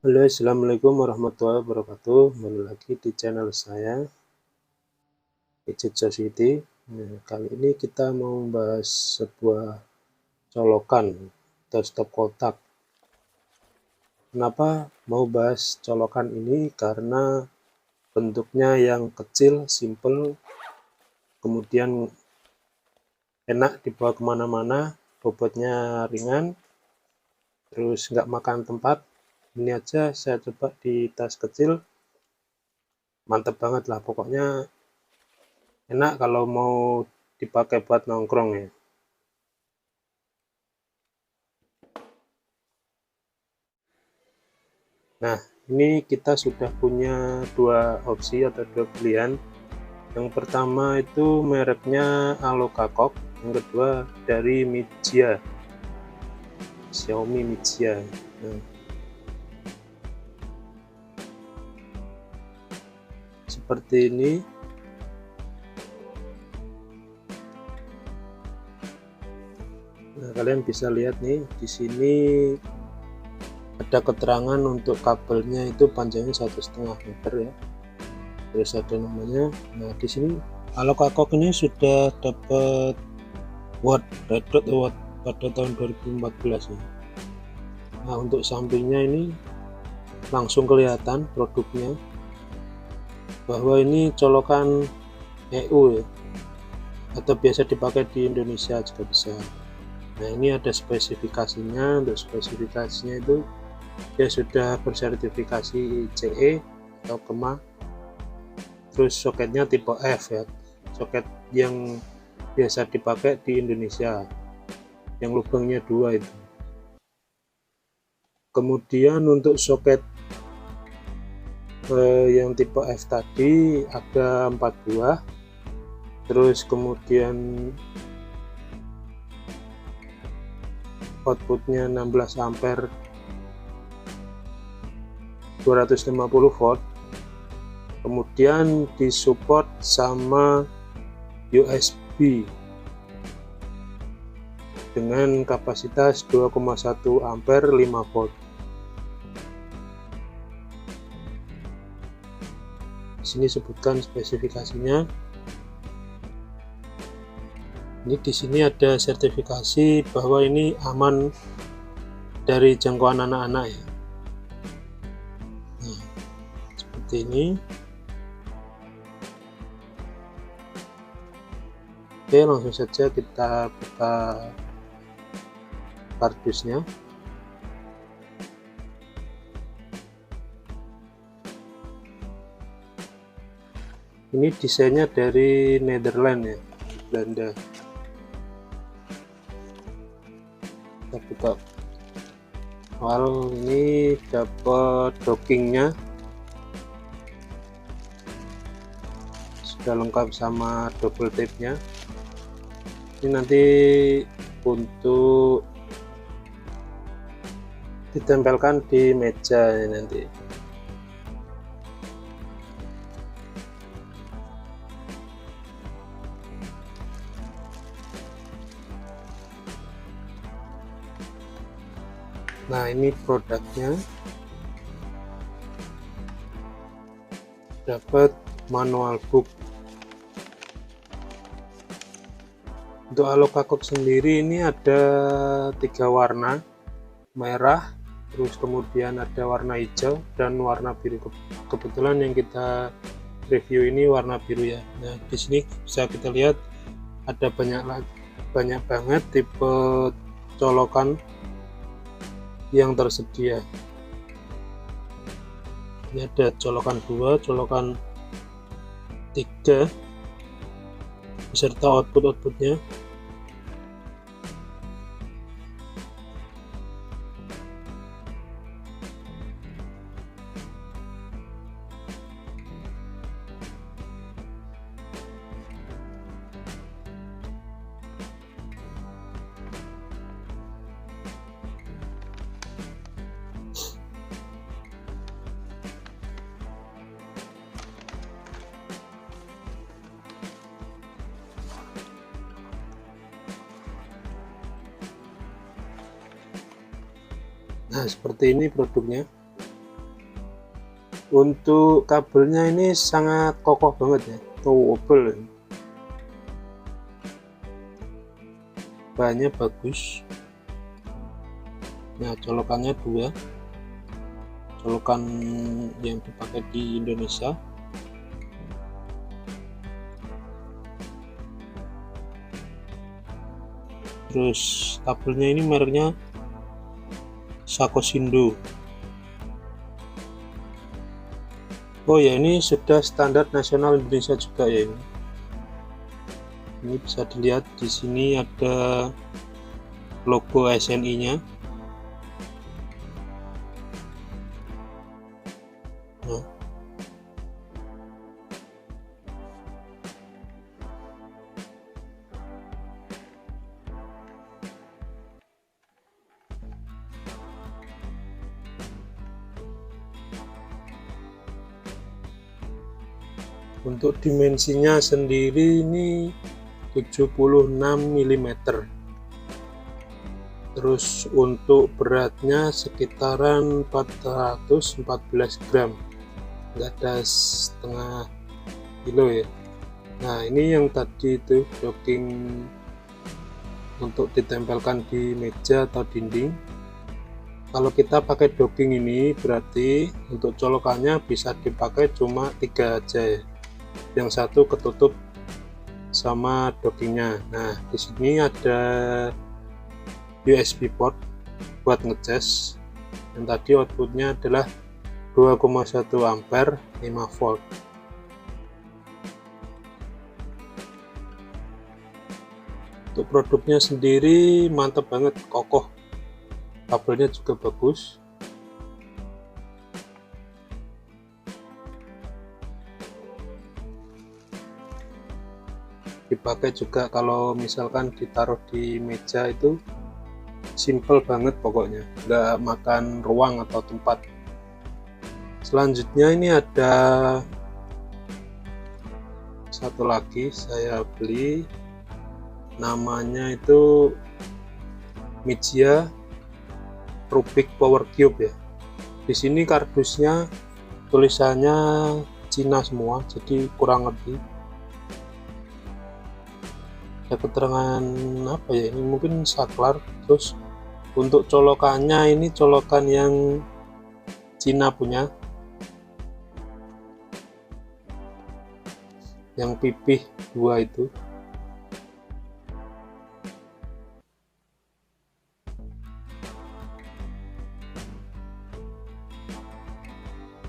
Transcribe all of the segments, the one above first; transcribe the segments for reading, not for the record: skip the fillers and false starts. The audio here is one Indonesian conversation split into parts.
Halo, assalamualaikum warahmatullahi wabarakatuh. Kembali lagi di channel saya, Gadget Society. Nah, kali ini kita mau membahas sebuah colokan atau stop kotak. Kenapa mau bahas colokan ini? Karena bentuknya yang kecil, simple, kemudian enak dibawa kemana-mana, bobotnya ringan, terus nggak makan tempat. Ini aja saya coba di tas kecil, mantep banget lah pokoknya. Enak kalau mau dipakai buat nongkrong ya. Nah, ini kita sudah punya dua opsi atau dua pilihan. Yang pertama itu mereknya Alokakok, yang kedua dari Mijia, Xiaomi Mijia. Nah, seperti ini. Nah, kalian bisa lihat nih di sini ada keterangan untuk kabelnya itu panjangnya 1,5 meter ya. Terus ada namanya. Nah, di sini Alokakok ini sudah dapat Red Dot Award pada tahun 2014 ya. Nah, untuk sampingnya ini langsung kelihatan produknya bahwa ini colokan EU ya, atau biasa dipakai di Indonesia juga bisa. Nah, ini ada spesifikasinya. Untuk spesifikasinya itu dia sudah bersertifikasi ICE atau KEMA, terus soketnya tipe F ya, soket yang biasa dipakai di Indonesia, yang lubangnya 2 itu. Kemudian untuk soket yang tipe F tadi ada 4 buah, terus kemudian outputnya 16 ampere 250 volt, kemudian disupport sama USB dengan kapasitas 2,1 ampere 5 volt. Di sini sebutkan spesifikasinya. Ini di sini ada sertifikasi bahwa ini aman dari jangkauan anak-anak ya. Nah, seperti ini. Oke, langsung saja kita buka kardusnya. Ini desainnya dari Netherlands ya, Belanda. Kita buka. Awal ini dapat dockingnya, sudah lengkap sama double tape-nya. Ini nanti untuk ditempelkan di meja ya nanti. Nah, ini produknya. Dapat manual book. Untuk Alokakok sendiri ini ada 3 warna, merah, terus kemudian ada warna hijau dan warna biru. Kebetulan yang kita review ini warna biru ya. Nah, di sini bisa kita lihat ada banyak banget tipe colokan yang tersedia. Ini ada colokan 2, colokan 3 beserta outputnya. Nah, seperti ini produknya. Untuk kabelnya ini sangat kokoh banget ya, tebel, bahannya bagus. Nah, colokannya dua, colokan yang dipakai di Indonesia. Terus kabelnya ini mereknya Shakoshindo. Oh ya, ini sudah standar nasional Indonesia juga ya ini. Ini bisa dilihat di sini ada logo SNI-nya. Nah, untuk dimensinya sendiri ini 76 mm. Terus untuk beratnya sekitaran 414 gram, nggak ada setengah kilo ya. Nah, ini yang tadi itu docking untuk ditempelkan di meja atau dinding. Kalau kita pakai docking ini berarti untuk colokannya bisa dipakai cuma 3 aja ya. Yang satu ketutup sama dockingnya. Nah, di sini ada USB port buat ngecas. Yang tadi outputnya adalah 2,1 ampere 5 volt. Untuk produknya sendiri mantap banget, kokoh, kabelnya juga bagus. Dipakai juga kalau misalkan ditaruh di meja itu simple banget, pokoknya nggak makan ruang atau tempat. Selanjutnya ini ada satu lagi saya beli, namanya itu Mijia Rubik Power Cube ya. Di sini kardusnya tulisannya Cina semua, jadi kurang lebih ada keterangan apa ya, ini mungkin saklar. Terus untuk colokannya ini colokan yang Cina punya, yang pipih 2 itu.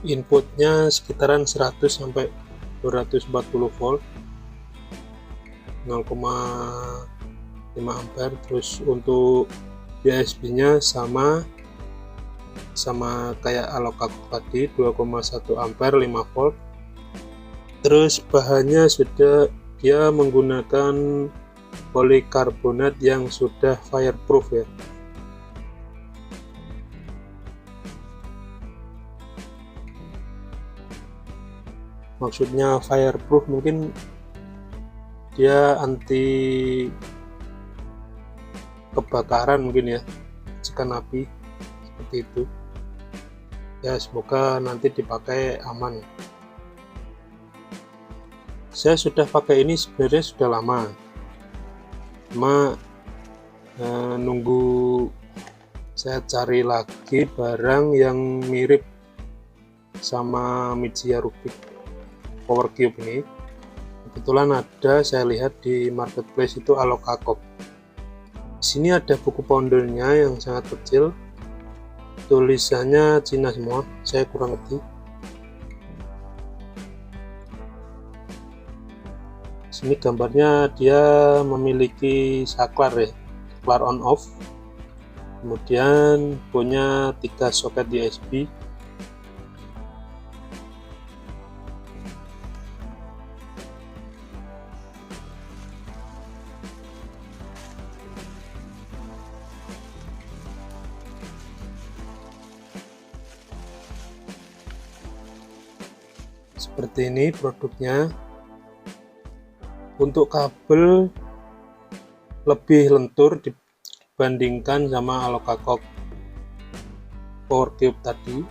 Inputnya sekitaran 100 sampai 240 volt, 0,5 ampere. Terus untuk USB nya sama kayak Alokakok tadi, 2,1 ampere 5 volt. Terus bahannya sudah dia menggunakan polikarbonat yang sudah fireproof ya. Maksudnya fireproof mungkin dia anti kebakaran mungkin ya, percikan api seperti itu ya. Semoga nanti dipakai aman. Saya sudah pakai ini sebenarnya sudah lama, cuma nunggu saya cari lagi barang yang mirip sama Mijia Rubik Power Cube ini. Kebetulan ada, saya lihat di marketplace itu Alokakok. Di sini ada buku pondelnya yang sangat kecil, tulisannya Cina semua, saya kurang ngerti. Sini gambarnya dia memiliki saklar ya, saklar on off. Kemudian punya 3 soket USB. Seperti ini produknya. Untuk kabel lebih lentur dibandingkan sama Alokakok Power Cube tadi.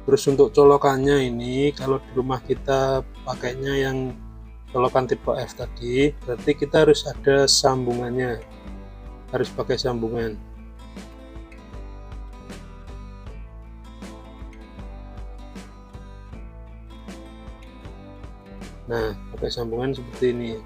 Terus untuk colokannya ini, kalau di rumah kita pakainya yang colokan tipe F tadi, berarti kita harus ada sambungannya, harus pakai sambungan. Nah, pakai sambungan seperti ini.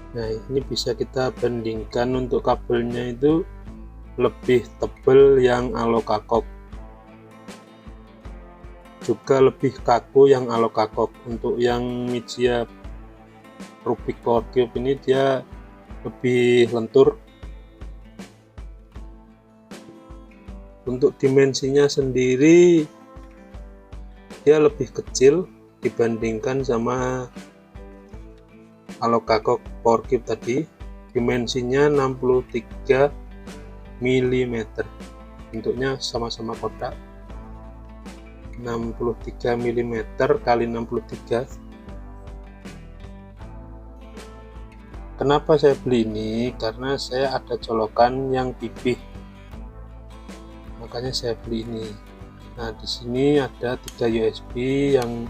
Nah, ini bisa kita bandingkan untuk kabelnya itu lebih tebal yang alokakok, juga lebih kaku yang alokakok. Untuk yang Mijia Rubik Power Cube ini dia lebih lentur. Untuk dimensinya sendiri dia lebih kecil dibandingkan sama alokakok Power Cube tadi. Dimensinya 63 mm, bentuknya sama-sama kotak, 63 mm kali 63. Kenapa saya beli ini? Karena saya ada colokan yang pipih, makanya saya beli ini. Nah, di sini ada 3 USB yang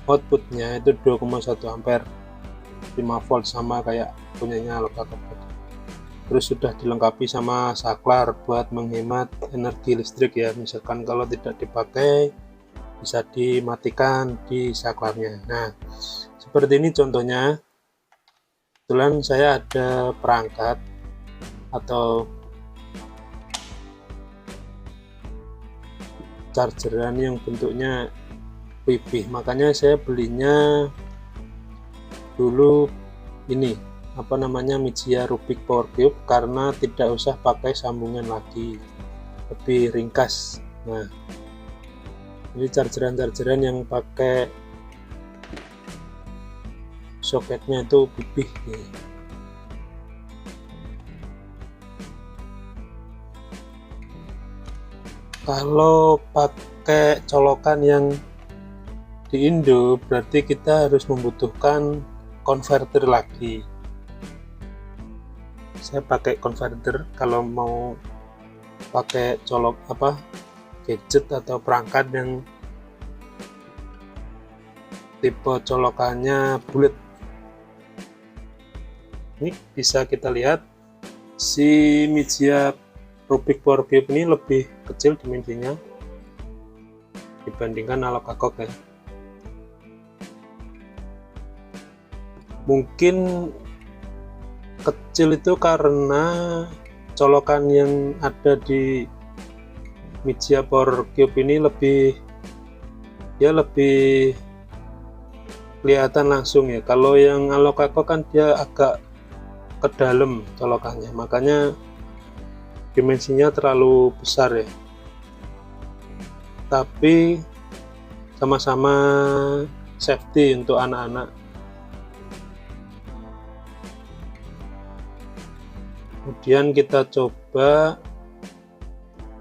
outputnya itu 2,1 ampere, 5 volt sama kayak punyanya alokakok. Terus sudah dilengkapi sama saklar buat menghemat energi listrik ya, misalkan kalau tidak dipakai bisa dimatikan di saklarnya. Nah, seperti ini contohnya. Kebetulan saya ada perangkat atau chargeran yang bentuknya pipih, makanya saya belinya dulu ini apa namanya Mijia Rubik Power Cube, karena tidak usah pakai sambungan lagi, lebih ringkas. Nah, ini chargeran yang pakai soketnya itu pipih nih. Kalau pakai colokan yang di Indo berarti kita harus membutuhkan konverter lagi. Saya pakai konverter kalau mau pakai colok gadget atau perangkat yang tipe colokannya bulat. Ini bisa kita lihat si Mijia Rubik Power Cube ini lebih kecil dimensinya dibandingkan alokakok ya. Mungkin kecil itu karena colokan yang ada di Mijia Power Cube ini lebih kelihatan langsung ya. Kalau yang alokakok kan dia agak ke dalam colokannya, makanya dimensinya terlalu besar ya. Tapi sama-sama safety untuk anak-anak. Kemudian kita coba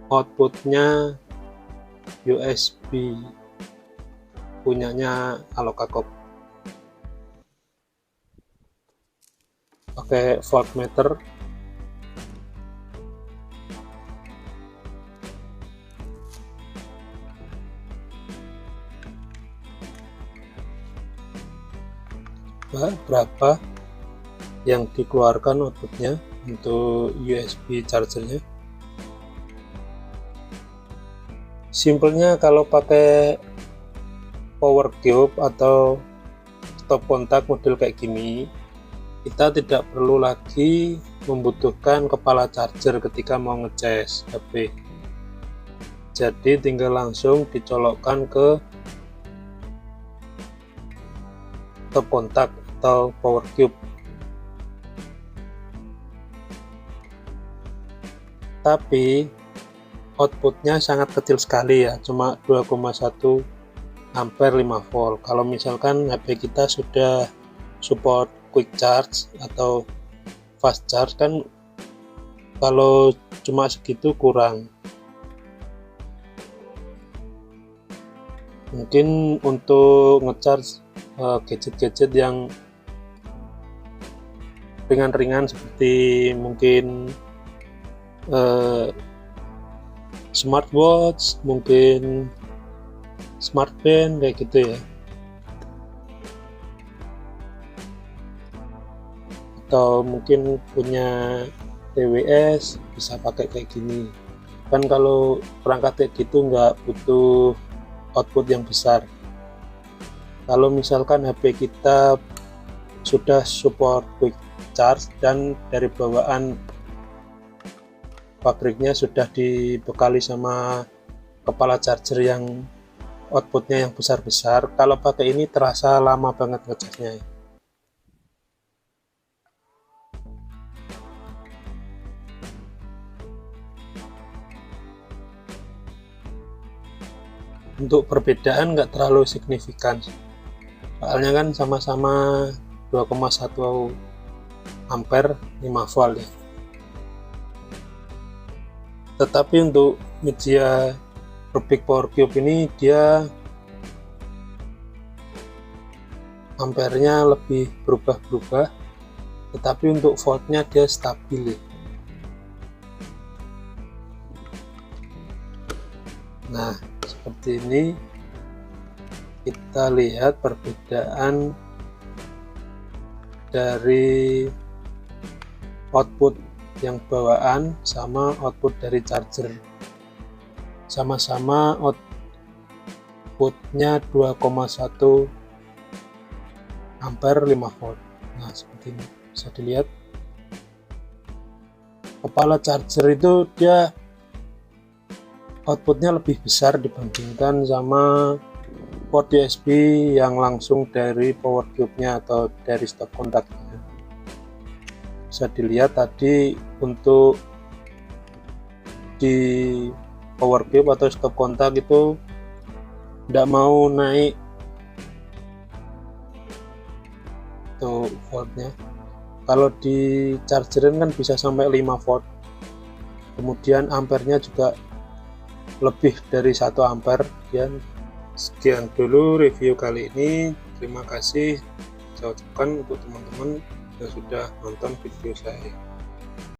outputnya USB punyanya alokakok, pakai voltmeter. Berapa yang dikeluarkan outputnya untuk USB chargernya. Simpelnya kalau pakai Power Cube atau stop kontak model kayak gini, kita tidak perlu lagi membutuhkan kepala charger ketika mau ngecas HP. Jadi tinggal langsung dicolokkan ke stop kontak atau Power Cube. Tapi outputnya sangat kecil sekali ya, cuma 2,1 ampere 5 volt. Kalau misalkan HP kita sudah support quick charge atau fast charge kan, kalau cuma segitu kurang. Mungkin untuk ngecharge gadget-gadget yang ringan-ringan seperti mungkin smartwatch, mungkin smartband kayak gitu ya, atau mungkin punya TWS bisa pakai kayak gini kan. Kalau perangkat kayak gitu nggak butuh output yang besar. Kalau misalkan HP kita sudah support quick charge dan dari bawaan pabriknya sudah dibekali sama kepala charger yang outputnya yang besar-besar, kalau pakai ini terasa lama banget ngecasnya. Untuk perbedaan nggak terlalu signifikan, soalnya kan sama-sama 2,1 ampere 5 volt ya. Tetapi untuk media Rubik Power Cube ini dia ampernya lebih berubah-berubah, tetapi untuk voltnya dia stabil ya. Nah, seperti ini kita lihat perbedaan dari output yang bawaan sama output dari charger. Sama-sama outputnya 2,1 ampere 5 volt. Nah, seperti ini bisa dilihat kepala charger itu dia outputnya lebih besar dibandingkan sama port USB yang langsung dari power cube-nya atau dari stop kontaknya. Bisa dilihat tadi untuk di power cube atau stop kontak itu tidak mau naik tuh voltnya. Kalau di chargerin kan bisa sampai 5 volt, kemudian ampernya juga lebih dari 1 ampere. Dan sekian dulu review kali ini. Terima kasih saya ucapkan untuk teman-teman yang sudah nonton video saya.